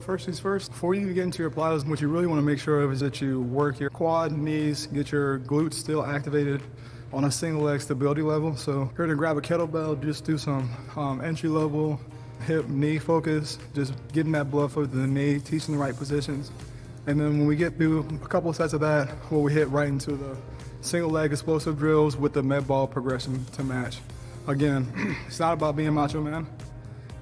First things first, before you get into your plyos, what you really want to make sure of is that you work your quad, knees, get your glutes still activated on a single leg stability level. So if you're gonna grab a kettlebell, just do some entry level hip knee focus, just getting that blood flow to the knee, teaching the right positions. And then when we get through a couple of sets of that, we'll hit right into the single leg explosive drills with the med ball progression to match. Again, it's not about being macho man.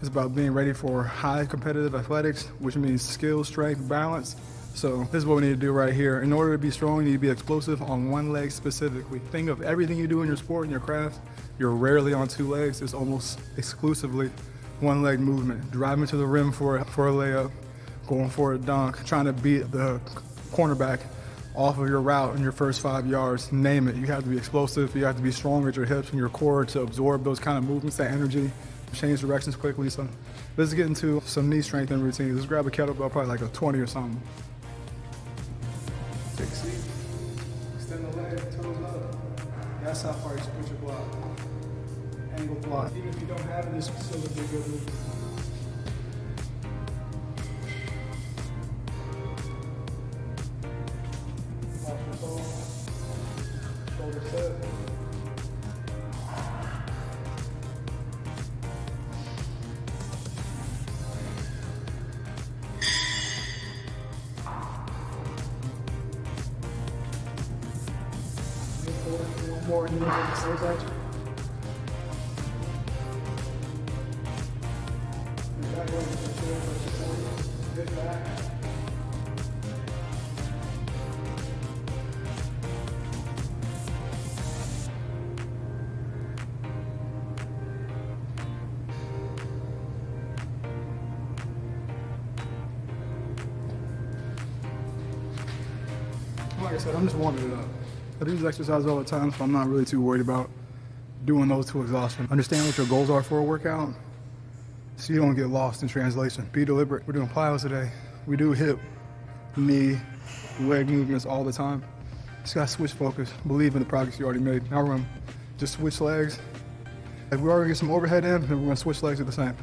It's about being ready for high competitive athletics, which means skill, strength, balance. So this is what we need to do right here. In order to be strong, you need to be explosive on one leg specifically. Think of everything you do in your sport and your craft. You're rarely on two legs. It's almost exclusively one leg movement. Driving to the rim for a layup, going for a dunk, trying to beat the cornerback off of your route in your first 5 yards, name it. You have to be explosive. You have to be strong at your hips and your core to absorb those kind of movements, that energy. Change directions quickly. So let's get into some knee strengthening routines. Let's grab a kettlebell, probably like a 20 or something. Take a seat, extend the leg, toes up. That's how far you should put your block. Angle block. Even if you don't have it, this will still be a good move. Off your toe, shoulder set. More in the exercise action. Good back. Like I said, I'm just warming it up. I do these exercises all the time, so I'm not really too worried about doing those to exhaustion. Understand what your goals are for a workout so you don't get lost in translation. Be deliberate. We're doing plyos today. We do hip, knee, leg movements all the time. Just gotta switch focus. Believe in the progress you already made. Now we're gonna just switch legs. If we already get some overhead in, then we're gonna switch legs at the same.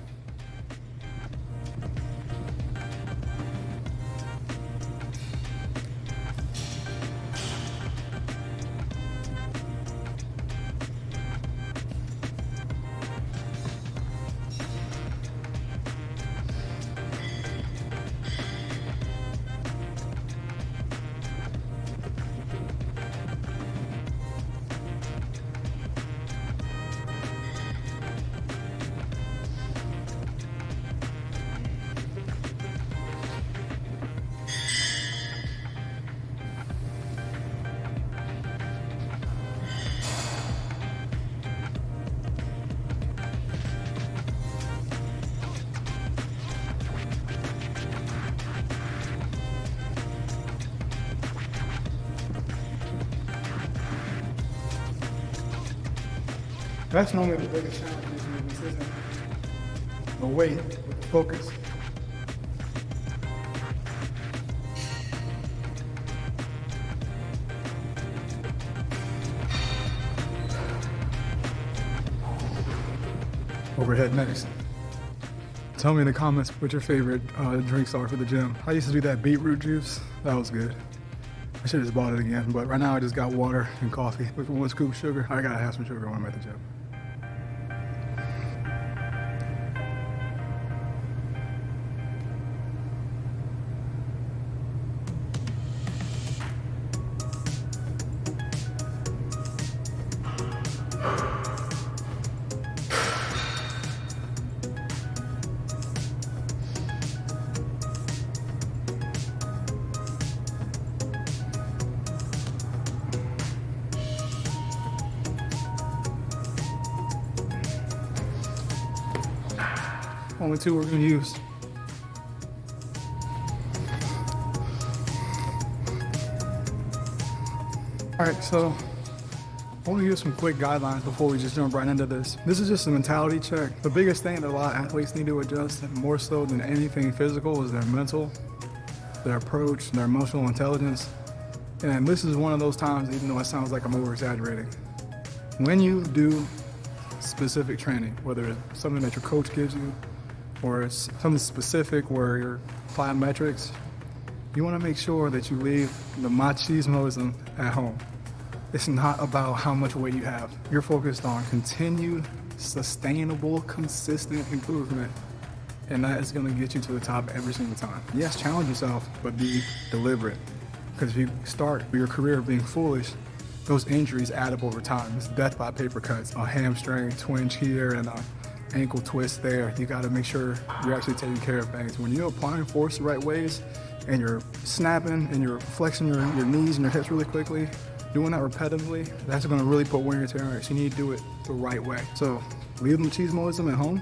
That's normally the biggest challenge in these movements, isn't it? The weight, with the focus. Overhead next. Tell me in the comments what your favorite drinks are for the gym. I used to do that beetroot juice. That was good. I should have just bought it again, but right now I just got water and coffee with 1 scoop of sugar. I gotta have some sugar when I'm at the gym. Only 2 we're gonna use. All right, so I want to give some quick guidelines before we just jump right into this. This is just a mentality check. The biggest thing that a lot of athletes need to adjust, and more so than anything physical, is their mental, their approach, their emotional intelligence. And this is one of those times, even though it sounds like I'm over-exaggerating, when you do specific training, whether it's something that your coach gives you, or it's something specific where you're plyometrics, you want to make sure that you leave the machismoism at home. It's not about how much weight you have. You're focused on continued, sustainable, consistent improvement, and that is going to get you to the top every single time. Yes, challenge yourself, but be deliberate. Because if you start your career being foolish, those injuries add up over time. It's death by paper cuts, a hamstring twinge here and an ankle twist there. You got to make sure you're actually taking care of things. When you're applying force the right ways and you're snapping and you're flexing your knees and your hips really quickly, doing that repetitively, that's going to really put wear and tear on it. So you need to do it the right way. So leave the machismoism at home.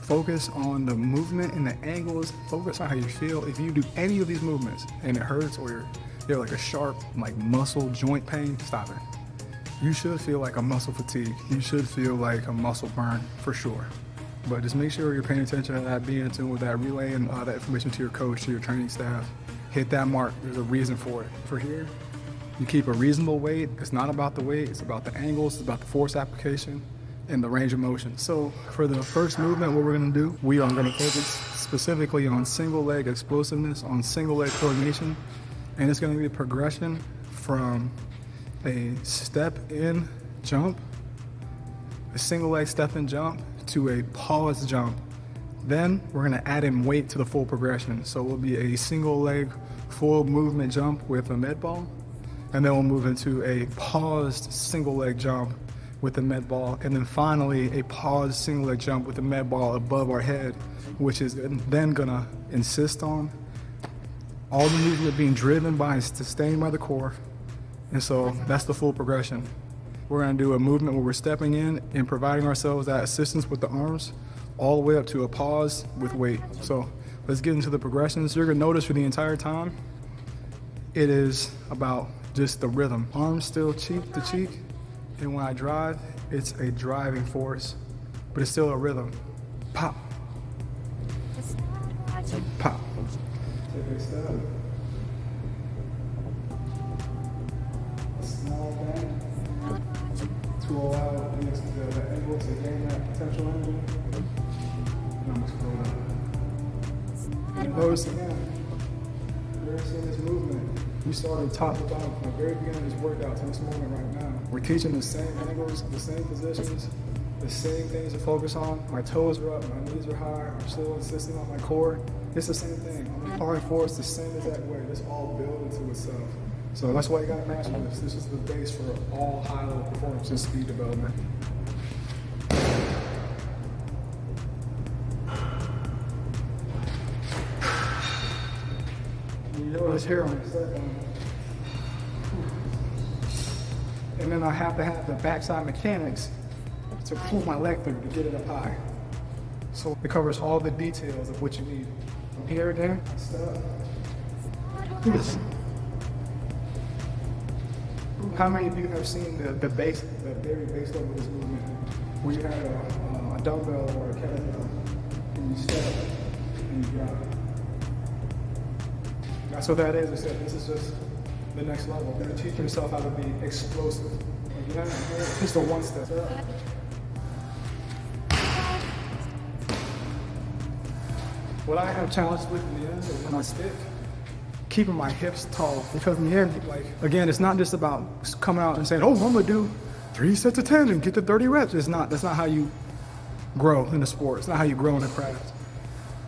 Focus on the movement and the angles. Focus on how you feel. If you do any of these movements and it hurts or you're like a sharp like muscle joint pain, stop it. You should feel like a muscle fatigue. You should feel like a muscle burn for sure. But just make sure you're paying attention to that, being in tune with that, relaying that information to your coach, to your training staff. Hit that mark. There's a reason for it. For here, you keep a reasonable weight. It's not about the weight. It's about the angles. It's about the force application and the range of motion. So for the first movement, what we're gonna do, we are gonna focus specifically on single leg explosiveness, on single leg coordination, and it's gonna be a progression from a step in jump, a single leg step in jump, to a pause jump. Then we're gonna add in weight to the full progression. So it will be a single leg full movement jump with a med ball, and then we'll move into a paused single leg jump with the med ball, and then finally a paused single leg jump with the med ball above our head, which is then gonna insist on all the movement being driven by and sustained by the core. And so that's the full progression. We're gonna do a movement where we're stepping in and providing ourselves that assistance with the arms, all the way up to a pause with weight. So let's get into the progressions. You're gonna notice for the entire time, it is about just the rhythm. Arms still cheek to cheek. And when I drive, it's a driving force, but it's still a rhythm. Pop. Pop. Take a step. A small bend to allow the angle to gain that potential angle. And I'm just going up. And notice again, you're seeing this movement. You started top to bottom from the very beginning of this workout to this moment right now. We're teaching the same angles, the same positions, the same things to focus on. My toes are up, my knees are high, I'm still insisting on my core. It's the same thing. I'm applying force the same exact way. This all builds into itself. So that's why you gotta master this. This is the base for all high-level performance and speed development. You notice here on the second, and then I have to have the backside mechanics to pull my leg through to get it up high. So it covers all the details of what you need. From here to there, step. How many of you have seen the base, the very base level of this movement, where you have a dumbbell or a kettlebell, and you step and you drop? That's what that is. I said this is just the next level. You're teaching yourself how to be explosive. Like, you know, just a one step. What I have challenges with in the end is when I stick, keeping my hips tall. Because in the end, like, again, it's not just about coming out and saying, oh, I'm gonna do 3 sets of 10 and get to 30 reps. That's not how you grow in the sport. It's not how you grow in the craft.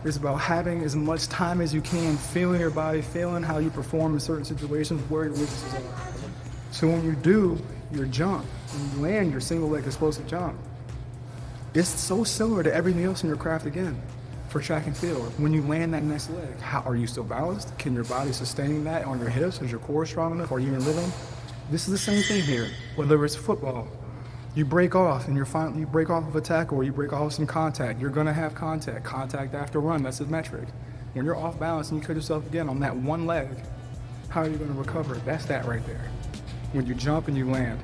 It's about having as much time as you can, feeling your body, feeling how you perform in certain situations, where your weaknesses are. So when you do your jump, when you land your single leg explosive jump, it's so similar to everything else in your craft again. For track and field, when you land that next leg, how are you still balanced? Can your body sustain that on your hips? Is your core strong enough? Are you in rhythm? This is the same thing here. Whether it's football, you break off and you break off of a tackle or you break off some contact. You're gonna have contact after run. That's a metric. When you're off balance and you cut yourself again on that one leg, how are you gonna recover? That's that right there. When you jump and you land.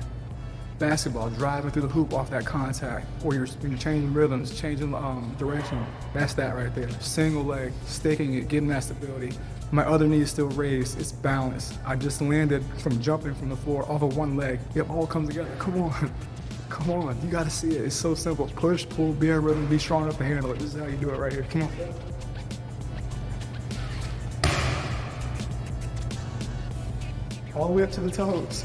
Basketball, driving through the hoop off that contact, or you're changing rhythms, changing direction. That's that right there. Single leg, sticking it, getting that stability. My other knee is still raised, it's balanced. I just landed from jumping from the floor off of one leg. It all comes together. Come on, come on, you gotta see it. It's so simple. Push, pull, be in rhythm, be strong enough to handle it. This is how you do it right here. Come on. All the way up to the toes.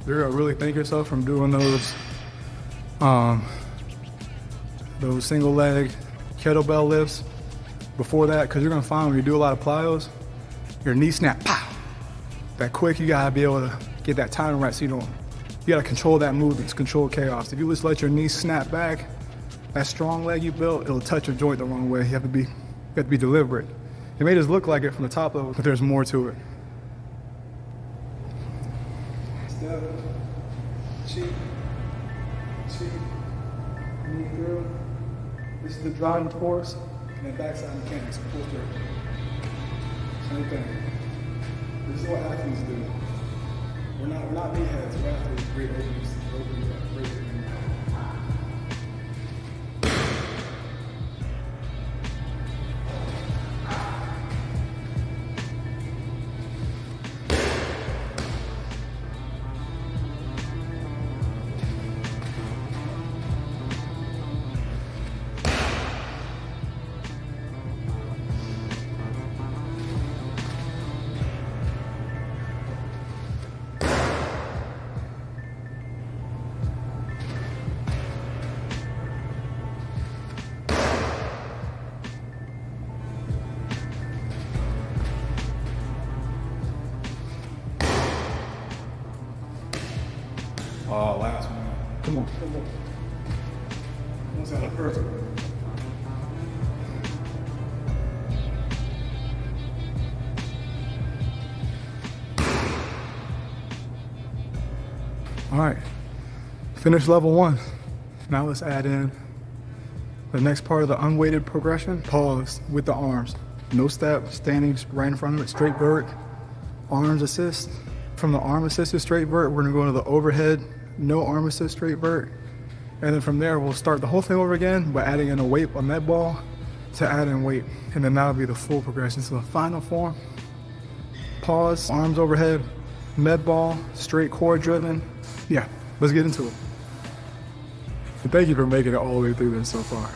You're gonna really thank yourself from doing those single leg kettlebell lifts before that, because you're gonna find when you do a lot of plyos, your knee snap, pow! That quick, you gotta be able to get that timing right so you gotta control that movement, control chaos. If you just let your knee snap back, that strong leg you built, it'll touch your joint the wrong way. You have to be deliberate. It may just look like it from the top level, but there's more to it. Step, cheek, knee through. This is the driving force, and then backside mechanics, pull through. Same thing. This is what athletes do. We're not meatheads, we're athletes, great openings, great openings. Oh, last one. Come on. Almost out of perfect. All right, finish level 1. Now let's add in the next part of the unweighted progression. Pause with the arms. No step, standing right in front of it, straight vert, arms assist. From the arm assisted straight vert, we're gonna go into the overhead, no arm assist straight vert. And then from there, we'll start the whole thing over again by adding in a weight, a med ball to add in weight. And then that'll be the full progression. So the final form, pause, arms overhead, med ball, straight core driven. Yeah, let's get into it. And thank you for making it all the way through this so far.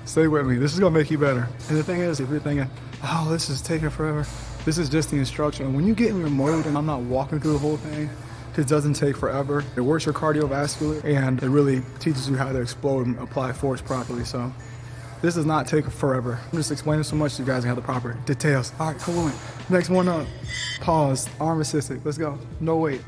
Stay with me, this is gonna make you better. And the thing is, if you're thinking, oh, this is taking forever, this is just the instruction. When you get in your mode, and I'm not walking through the whole thing, it doesn't take forever. It works your cardiovascular, and it really teaches you how to explode and apply force properly. So this does not take forever. I'm just explaining so much so you guys have the proper details. All right, come on. Next one up. Pause, arm assisted, let's go. No weight.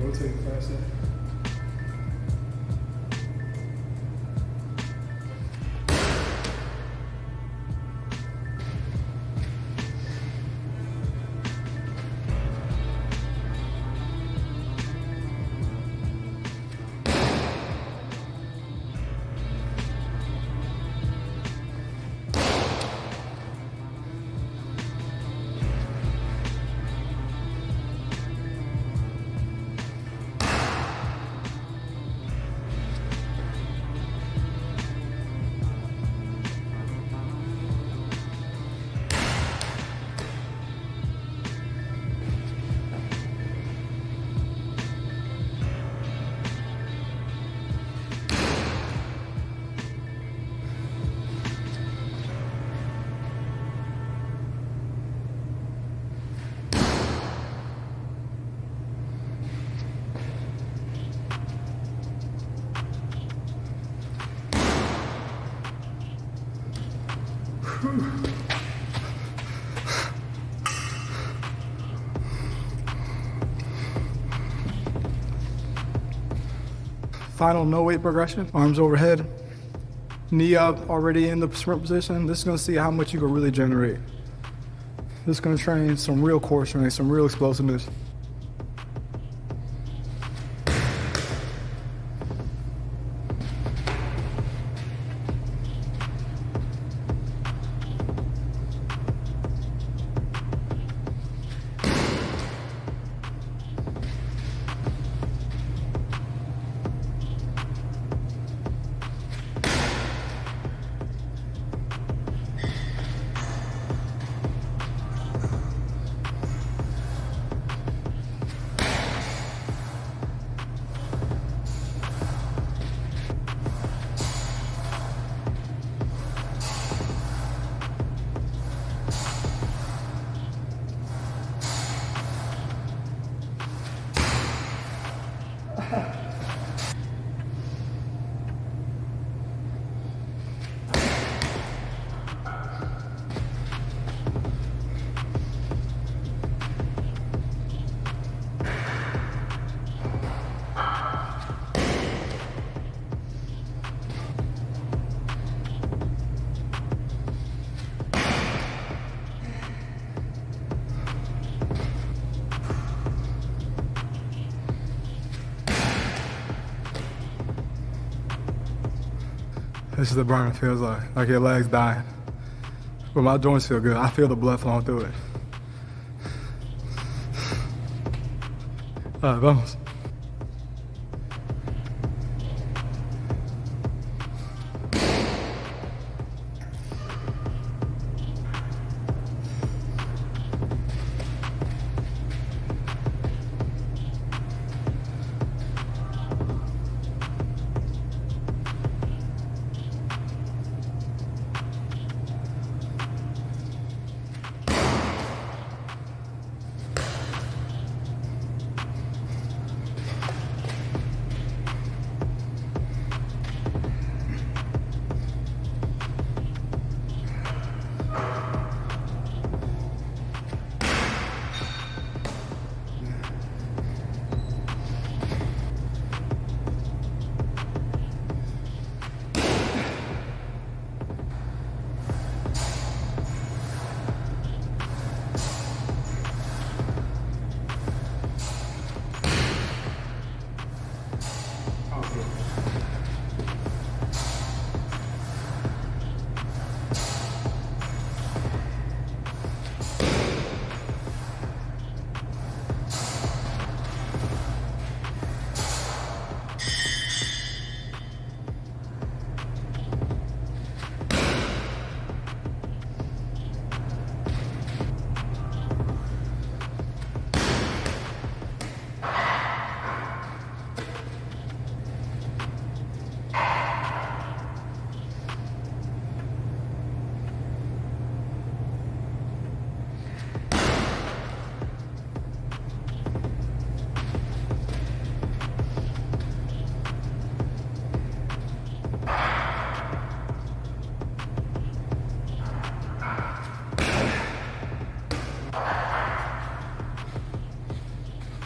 Rotate faster. final no weight progression. Arms overhead, knee up, already in the sprint position. This is gonna see how much you can really generate. This is gonna train some real core strength, some real explosiveness. This is the burn it feels like your legs dying. But my joints feel good. I feel the blood flowing through it. Vamos.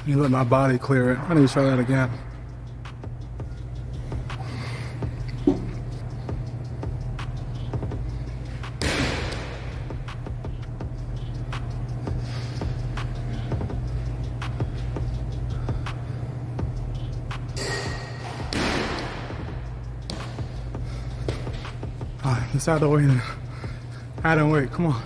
You let my body clear it. I need to try that again. All right, let's add the weight in. Add in weight, come on.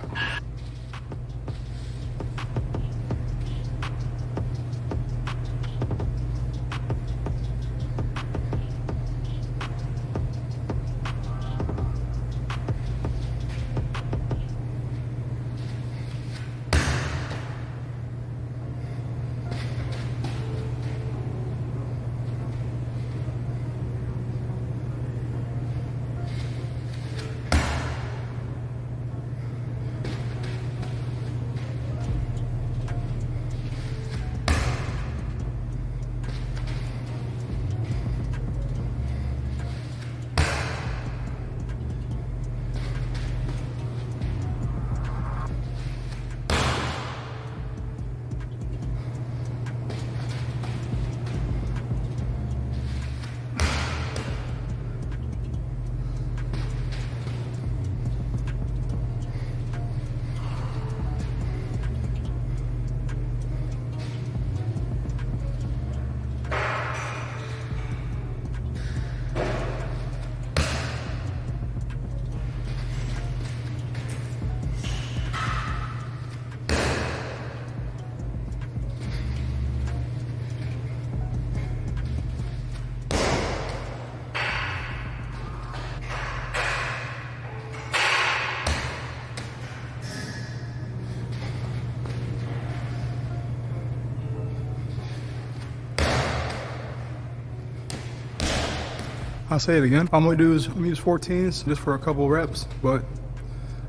I'll say it again. I'm gonna use 14s just for a couple reps, but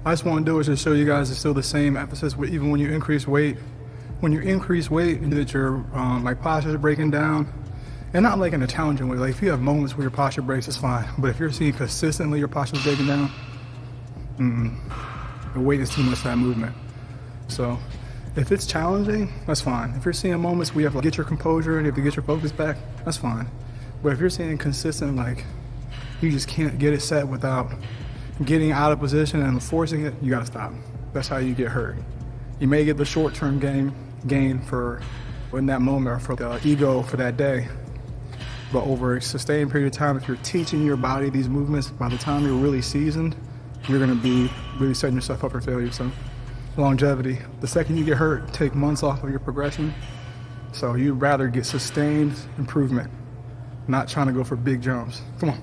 I just want to do it to show you guys it's still the same emphasis even when you increase weight. When you increase weight, that your like posture is breaking down, and not like in a challenging way. Like if you have moments where your posture breaks, it's fine. But if you're seeing consistently your posture is breaking down, the weight is too much for that movement. So if it's challenging, that's fine. If you're seeing moments where you have to get your composure and you have to get your focus back, that's fine. But if you're seeing consistent, like you just can't get it set without getting out of position and forcing it, you gotta stop. That's how you get hurt. You may get the short-term gain for in that moment or for the ego for that day, but over a sustained period of time, if you're teaching your body these movements, by the time you're really seasoned, you're gonna be really setting yourself up for failure. So longevity, the second you get hurt, take months off of your progression. So you'd rather get sustained improvement, not trying to go for big jumps. Come on.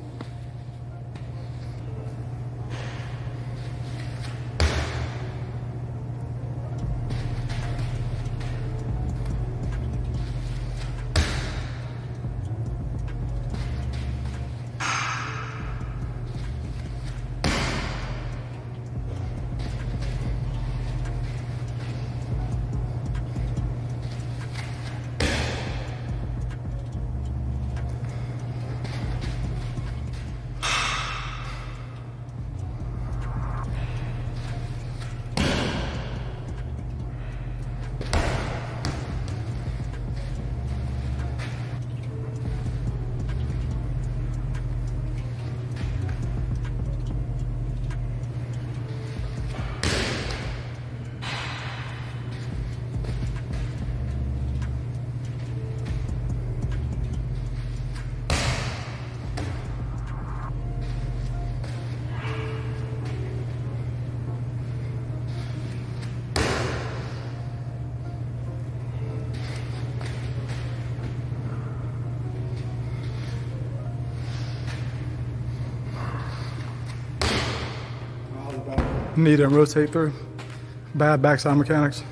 Knee to rotate through. Bad backside mechanics.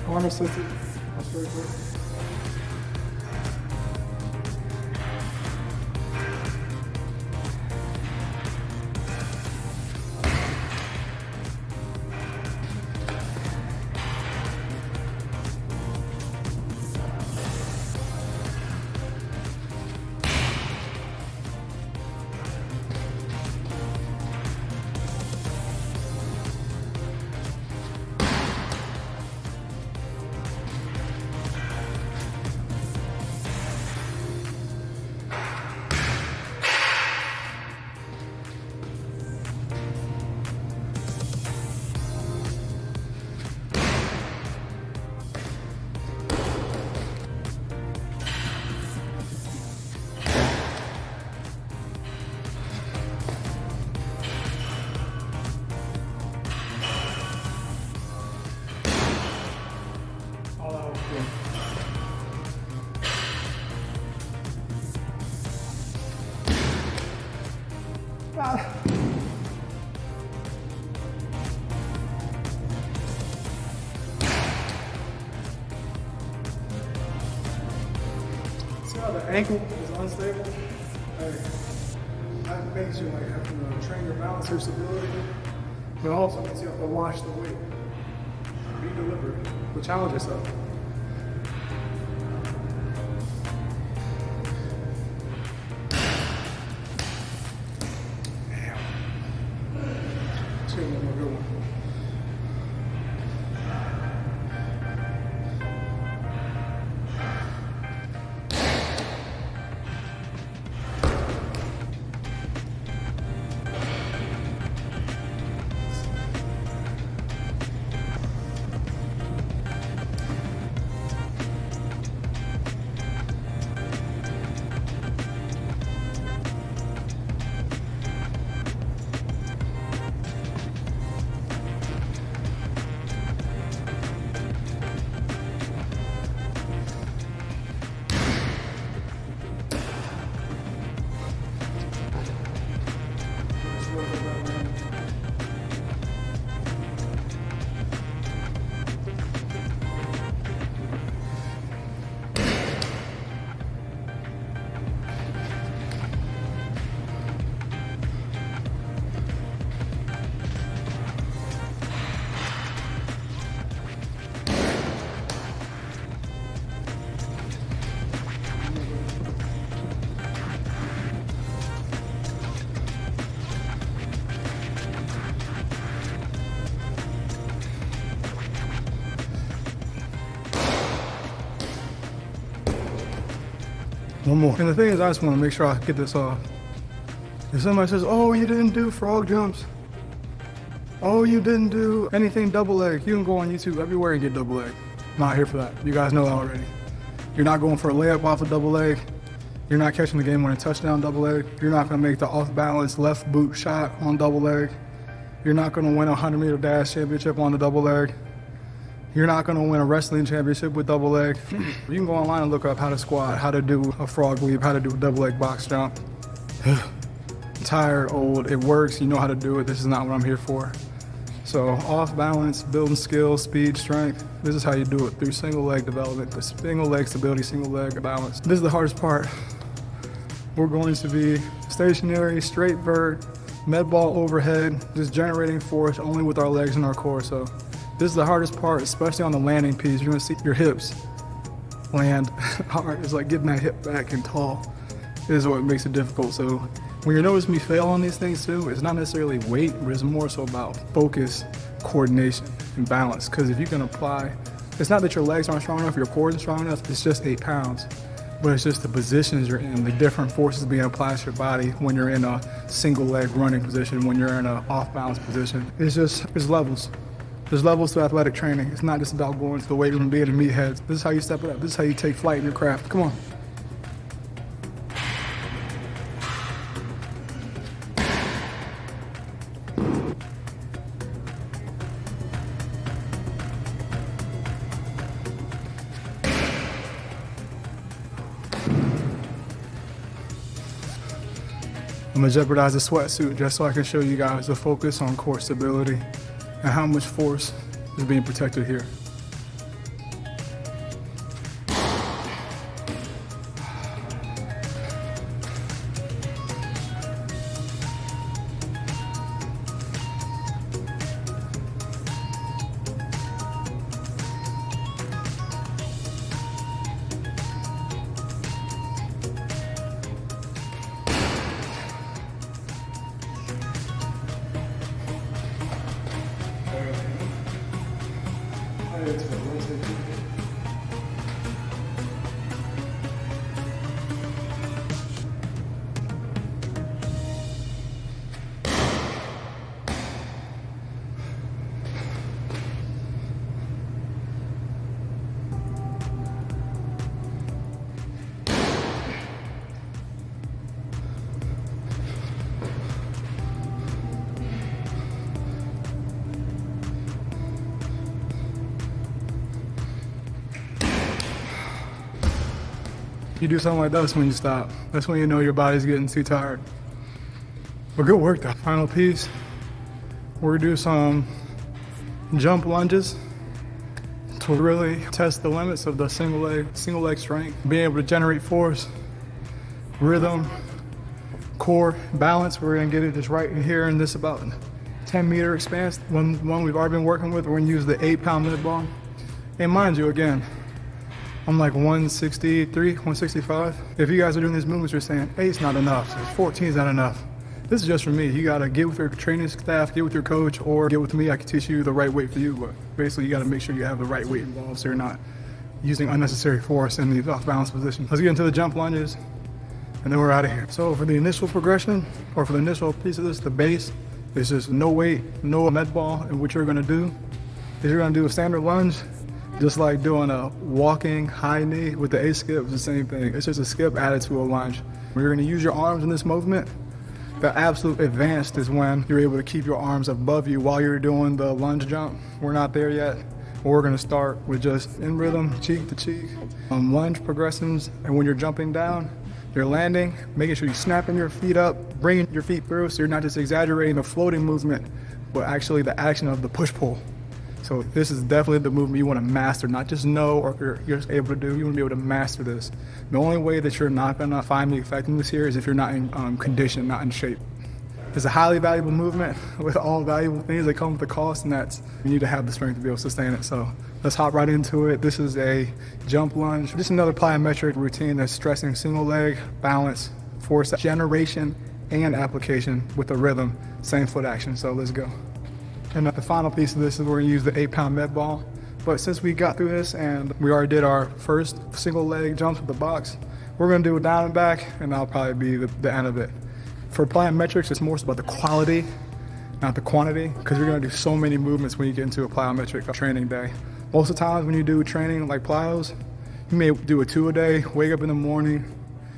Arm assisted. That's very good. See how the ankle is unstable? Hey, that makes you like have to train your balance or stability, but also makes you have to watch the weight. Be deliberate, but challenge yourself. One more. And the thing is, I just want to make sure I get this off. If somebody says, oh, you didn't do frog jumps, oh, you didn't do anything double leg, you can go on YouTube everywhere and get double leg. Not here for that. You guys know that already. You're not going for a layup off a double leg. You're not catching the game-winning touchdown double leg. You're not going to make the off-balance left boot shot on double leg. You're not going to win a 100-meter dash championship on the double leg. You're not going to win a wrestling championship with double leg. You can go online and look up how to squat, how to do a frog leap, how to do a double leg box jump. Tired, old, it works, you know how to do it. This is not what I'm here for. So off balance, building skill, speed, strength, this is how you do it through single leg development, the single leg stability, single leg balance. This is the hardest part. We're going to be stationary, straight vert, med ball overhead, just generating force only with our legs and our core. So this is the hardest part, especially on the landing piece. You're gonna see your hips land hard. It's like getting that hip back and tall. This is what makes it difficult. So when you notice me fail on these things too, it's not necessarily weight, but it's more so about focus, coordination, and balance. Because if you can apply, it's not that your legs aren't strong enough, your core isn't strong enough, it's just 8 pounds. But it's just the positions you're in, the different forces being applied to your body when you're in a single leg running position, when you're in an off balance position. It's levels. There's levels to athletic training. It's not just about going to the weight room and being a meathead. This is how you step it up. This is how you take flight in your craft. Come on. I'm gonna jeopardize the sweatsuit just so I can show you guys the focus on core stability and how much force is being protected here. You do something like that, that's when you stop. That's when you know your body's getting too tired. But good work though. Final piece, we're gonna do some jump lunges to really test the limits of the single leg strength, being able to generate force, rhythm, core, balance. We're gonna get it just right in here in this about 10-meter expanse. One we've already been working with, we're gonna use the 8-pound mid ball. And mind you, again, I'm like 163, 165. If you guys are doing these movements, you're saying 8's not enough, 14's not enough. This is just for me. You gotta get with your training staff, get with your coach, or get with me. I can teach you the right weight for you, but basically you gotta make sure you have the right weight involved so you're not using unnecessary force in these off-balance positions. Let's get into the jump lunges, and then we're out of here. So for the initial progression, or for the initial piece of this, the base, is just no weight, no med ball, and what you're gonna do is you're gonna do a standard lunge, just like doing a walking high knee with the A-skip. It's the same thing. It's just a skip added to a lunge. You're gonna use your arms in this movement. The absolute advanced is when you're able to keep your arms above you while you're doing the lunge jump. We're not there yet. We're gonna start with just in rhythm, cheek to cheek, lunge progressions. And when you're jumping down, you're landing, making sure you're snapping your feet up, bringing your feet through so you're not just exaggerating the floating movement, but actually the action of the push-pull. So this is definitely the movement you want to master, not just know or you're just able to do. You want to be able to master this. The only way that you're not going to find the effectiveness here is if you're not in condition, not in shape. It's a highly valuable movement with all valuable things that come with the cost, and that's you need to have the strength to be able to sustain it. So let's hop right into it. This is a jump lunge. Just another plyometric routine that's stressing single leg, balance, force generation, and application with the rhythm, same foot action. So let's go. And the final piece of this is we're gonna use the 8-pound med ball. But since we got through this and we already did our first single leg jumps with the box, We're gonna do a down and back, and that'll probably be the end of it. For plyometrics, it's more about the quality, not the quantity, because you're gonna do so many movements when you get into a plyometric training day. Most of the times when you do training like plyos, you may do a 2 a day, wake up in the morning,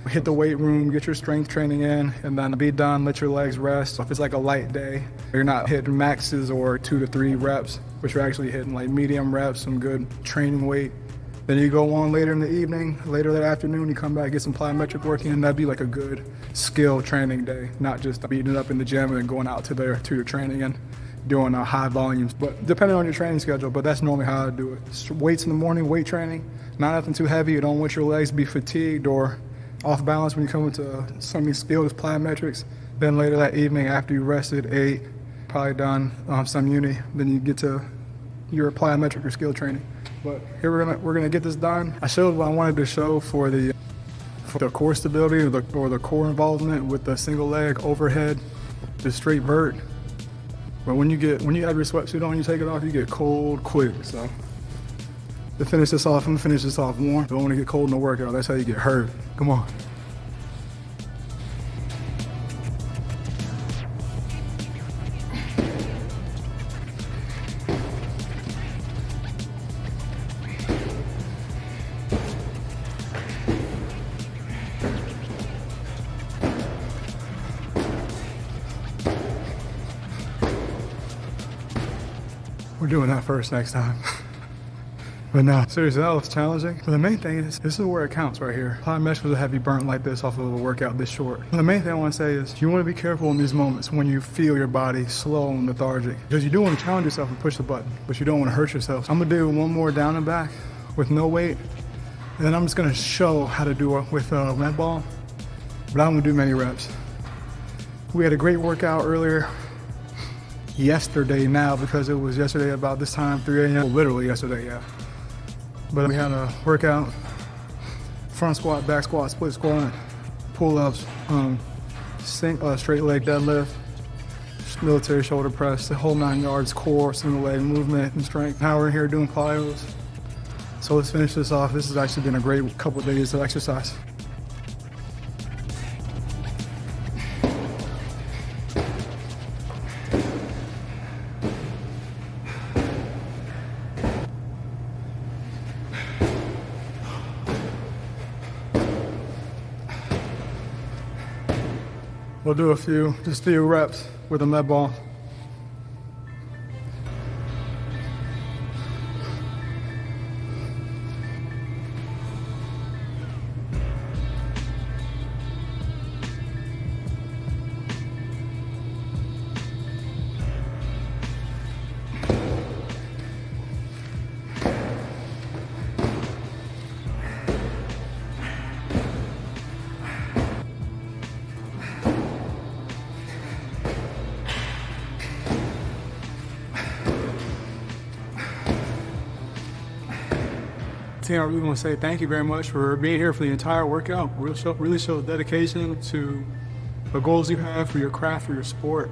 hit the weight room, get your strength training in, and then be done, let your legs rest. So if it's like a light day, you're not hitting maxes or 2 to 3 reps, but you're actually hitting like medium reps, some good training weight. Then you go on later in the evening, later that afternoon, you come back, get some plyometric work in. That'd be like a good skill training day, not just beating it up in the gym and then going out to your training and doing high volumes, but depending on your training schedule. But that's normally how I do it. Weights in the morning, weight training, not nothing too heavy. You don't want your legs to be fatigued or off balance when you come into something skilled as plyometrics. Then later that evening, after you rested, ate, probably done some uni, then you get to your plyometric or skill training. But here we're gonna get this done. I showed what I wanted to show for the core stability or the core involvement with the single leg overhead, the straight vert. But when you have your sweatsuit on, you take it off, you get cold quick. So to finish this off, I'm gonna finish this off warm. Don't want to get cold in the workout. That's how you get hurt. Come on. We're doing that first next time. But no, seriously, that was challenging. But the main thing is, this is where it counts right here. Plyometrics will have you burnt like this off of a workout this short. But the main thing I want to say is, you want to be careful in these moments when you feel your body slow and lethargic. Because you do want to challenge yourself and push the button, but you don't want to hurt yourself. I'm going to do one more down and back with no weight. And then I'm just going to show how to do it with a med ball. But I don't want to do many reps. We had a great workout earlier. Yesterday now, because it was yesterday about this time, 3 a.m. Well, literally yesterday, yeah. But we had a workout, front squat, back squat, split squat, pull-ups, straight leg deadlift, military shoulder press, the whole 9 yards, core, single leg movement and strength. Now we're here doing plyos. So let's finish this off. This has actually been a great couple of days of exercise. We'll do just a few reps with a med ball. Team, I really want to say thank you very much for being here for the entire workout. Really show dedication to the goals you have for your craft, for your sport.